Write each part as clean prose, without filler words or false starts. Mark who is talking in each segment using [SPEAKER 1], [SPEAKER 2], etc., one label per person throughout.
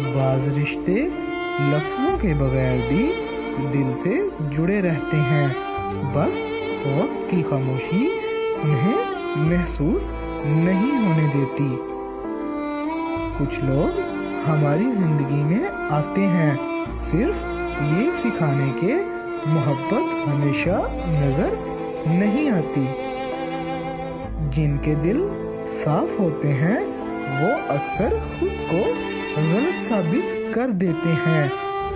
[SPEAKER 1] بعض رشتے لفظوں کے بغیر بھی دل سے جڑے رہتے ہیں، بس وقت کی خاموشی انہیں محسوس نہیں ہونے دیتی۔ کچھ لوگ ہماری زندگی میں آتے ہیں صرف یہ سکھانے کے محبت ہمیشہ نظر نہیں آتی۔ جن کے دل صاف ہوتے ہیں وہ اکثر خود کو غلط ثابت کر دیتے ہیں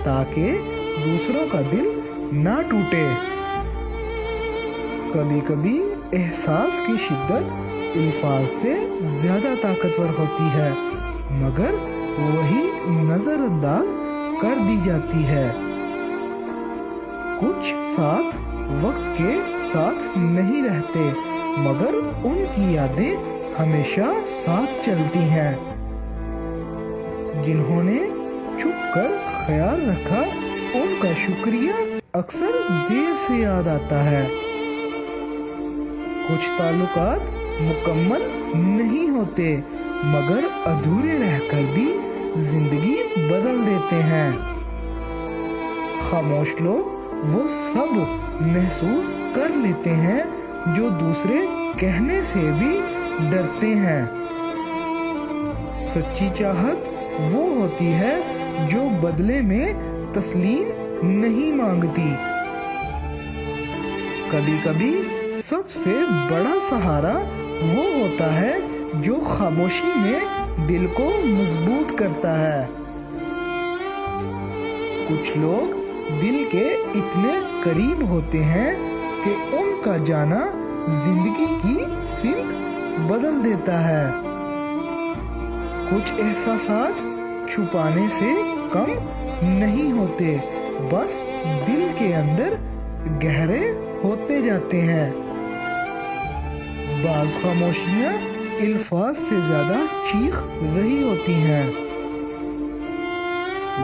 [SPEAKER 1] تاکہ دوسروں کا دل نہ ٹوٹے۔ کبھی کبھی احساس کی شدت الفاظ سے زیادہ طاقتور ہوتی ہے، مگر وہی نظر انداز کر دی جاتی ہے۔ کچھ ساتھ وقت کے ساتھ نہیں رہتے، مگر ان کی یادیں ہمیشہ ساتھ چلتی ہیں۔ جنہوں نے چھپ کر خیال رکھا ان کا شکریہ اکثر دیر سے یاد آتا ہے۔ کچھ تعلقات مکمل نہیں ہوتے، مگر ادھورے رہ کر بھی زندگی بدل دیتے ہیں۔ خاموش لوگ وہ سب محسوس کر لیتے ہیں جو دوسرے کہنے سے بھی ڈرتے ہیں۔ سچی چاہت وہ ہوتی ہے جو بدلے میں تسلیم نہیں مانگتی۔ کبھی کبھی سب سے بڑا سہارا وہ ہوتا ہے جو خاموشی میں دل کو مضبوط کرتا ہے۔ کچھ لوگ دل کے اتنے قریب ہوتے ہیں کہ ان کا جانا زندگی کی سمت بدل دیتا ہے۔ کچھ احساسات چھپانے سے کم نہیں ہوتے، بس دل کے اندر گہرے ہوتے جاتے ہیں۔ بعض خاموشیاں الفاظ سے زیادہ چیخ رہی ہوتی ہیں۔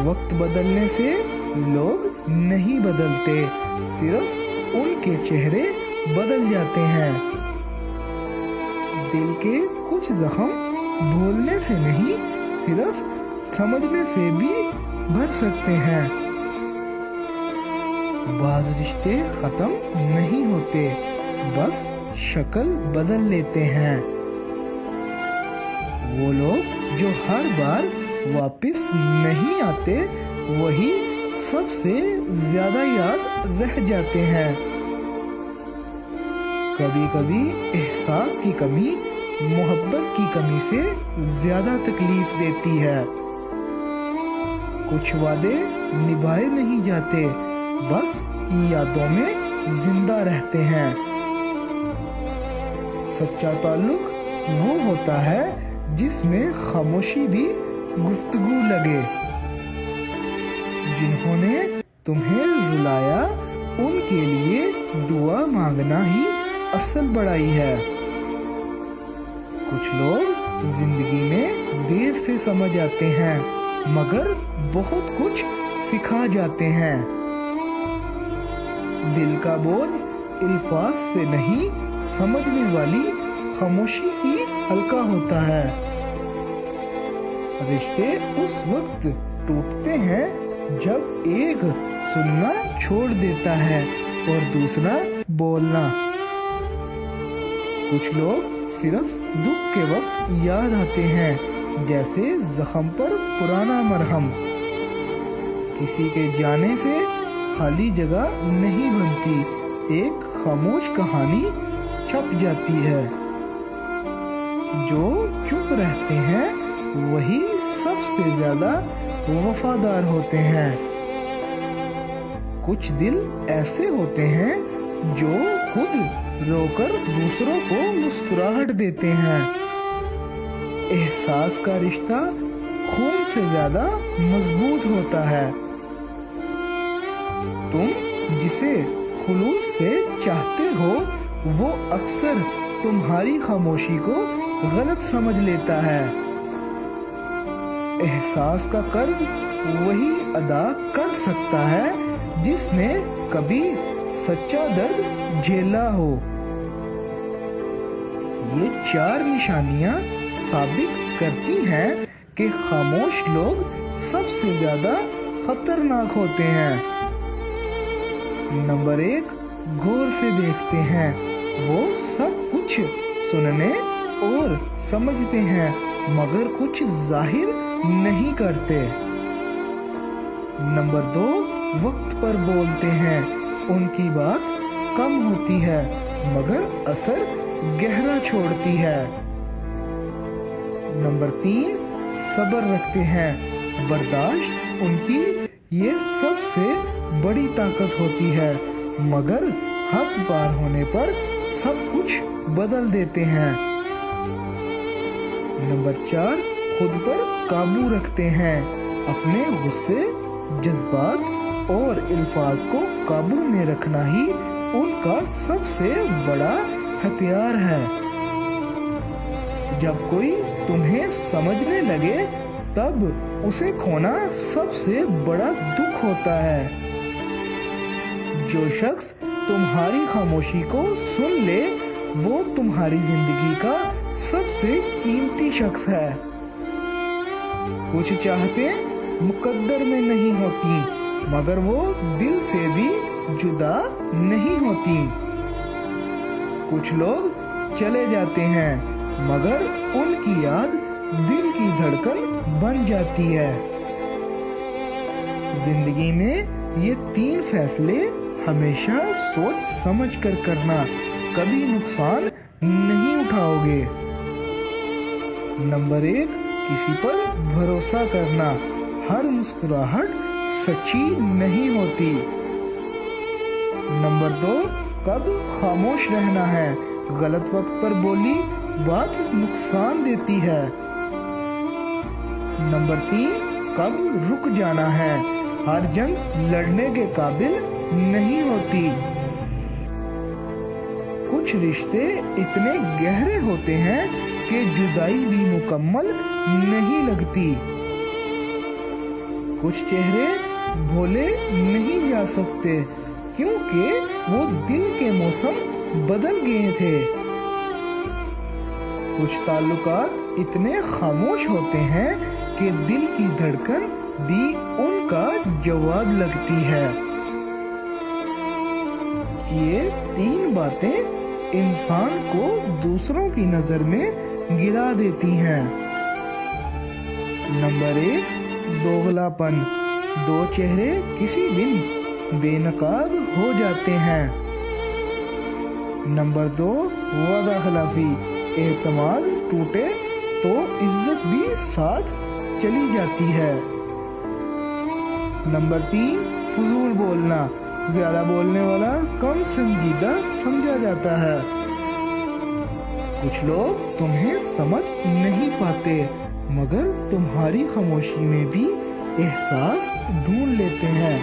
[SPEAKER 1] وقت بدلنے سے لوگ نہیں بدلتے، صرف ان کے چہرے بدل جاتے ہیں۔ دل کے کچھ زخم بھولنے سے نہیں، صرف سمجھنے سے بھی بھر سکتے ہیں۔ بعض رشتے ختم نہیں ہوتے، بس شکل بدل لیتے ہیں۔ وہ لوگ جو ہر بار واپس نہیں آتے وہی سب سے زیادہ یاد رہ جاتے ہیں۔ کبھی کبھی احساس کی کمی محبت کی کمی سے زیادہ تکلیف دیتی ہے۔ کچھ وعدے نبھائے نہیں جاتے، بس یادوں میں زندہ رہتے ہیں۔ سچا تعلق وہ ہوتا ہے جس میں خاموشی بھی گفتگو لگے۔ جنہوں نے تمہیں رلایا ان کے لیے دعا مانگنا ہی اصل بڑائی ہے۔ کچھ لوگ زندگی میں دیر سے سمجھ آتے ہیں، مگر بہت کچھ سکھا جاتے ہیں۔ دل کا بوجھ الفاظ سے نہیں، سمجھنے والی خاموشی ہی ہلکا ہوتا ہے۔ رشتے اس وقت ٹوٹتے ہیں جب ایک سننا چھوڑ دیتا ہے اور دوسرا بولنا۔ کچھ لوگ صرف دکھ کے وقت یاد آتے ہیں، جیسے زخم پر پرانا مرہم۔ کسی کے جانے سے خالی جگہ نہیں بنتی، ایک خاموش کہانی چھپ جاتی ہے۔ جو چپ رہتے ہیں وہی سب سے زیادہ وفادار ہوتے ہیں۔ کچھ دل ایسے ہوتے ہیں جو خود رو کر دوسروں کو مسکراہٹ دیتے ہیں۔ احساس کا رشتہ خون سے زیادہ مضبوط ہوتا ہے۔ تم جسے خلوص سے چاہتے ہو وہ اکثر تمہاری خاموشی کو غلط سمجھ لیتا ہے۔ احساس کا قرض وہی ادا کر سکتا ہے جس نے کبھی سچا درد جھیلا ہو۔ یہ 4 نشانیاں ثابت کرتی ہیں کہ خاموش لوگ سب سے زیادہ خطرناک ہوتے ہیں۔ نمبر 1، غور سے دیکھتے ہیں۔ وہ سب کچھ سننے اور سمجھتے ہیں مگر کچھ ظاہر نہیں کرتے۔ نمبر 2، وقت پر بولتے ہیں۔ ان کی بات کم ہوتی ہے مگر اثر گہرا چھوڑتی ہے۔ نمبر 3، صبر رکھتے ہیں۔ برداشت ان کی یہ سب سے بڑی طاقت ہوتی ہے مگر حد پار ہونے پر سب کچھ بدل دیتے ہیں۔ نمبر 4، خود پر قابو رکھتے ہیں۔ اپنے غصے، جذبات اور الفاظ کو قابو میں رکھنا ہی ان کا سب سے بڑا ہتھیار ہے۔ جب کوئی تمہیں سمجھنے لگے تب اسے کھونا سب سے بڑا دکھ ہوتا ہے۔ جو شخص تمہاری خاموشی کو سن لے وہ تمہاری زندگی کا سب سے قیمتی شخص ہے۔ کچھ چاہتے مقدر میں نہیں ہوتی مگر وہ دل سے بھی جدا نہیں ہوتی۔ کچھ لوگ چلے جاتے ہیں مگر ان کی یاد دل کی دھڑکن بن جاتی ہے۔ زندگی میں یہ 3 فیصلے ہمیشہ سوچ سمجھ کر کرنا، کبھی نقصان نہیں اٹھاؤ گے۔ نمبر 1، کسی پر بھروسہ کرنا۔ ہر مسکراہٹ سچی نہیں ہوتی۔ نمبر 2، کب خاموش رہنا ہے۔ غلط وقت پر بولی بات نقصان دیتی ہے۔ نمبر 3، کب رک جانا ہے۔ ہر جنگ لڑنے کے قابل نہیں ہوتی۔ کچھ رشتے اتنے گہرے ہوتے ہیں کہ جدائی بھی مکمل نہیں لگتی۔ کچھ چہرے بھولے نہیں جا سکتے کیونکہ وہ دل کے موسم بدل گئے تھے۔ کچھ تعلقات اتنے خاموش ہوتے ہیں کہ دل کی دھڑکن بھی ان کا جواب لگتی ہے۔ یہ 3 باتیں انسان کو دوسروں کی نظر میں گرا دیتی ہیں۔ نمبر 1، دوغلا پن۔ 2 چہرے کسی دن بے نقاب ہو جاتے ہیں۔ نمبر 2، وعدہ خلافی۔ اعتماد ٹوٹے تو عزت بھی ساتھ چلی جاتی ہے۔ نمبر 3، فضول بولنا۔ زیادہ بولنے والا کم سنجیدہ سمجھا جاتا ہے۔ کچھ لوگ تمہیں سمجھ نہیں پاتے مگر تمہاری خاموشی میں بھی احساس ڈھونڈ لیتے ہیں۔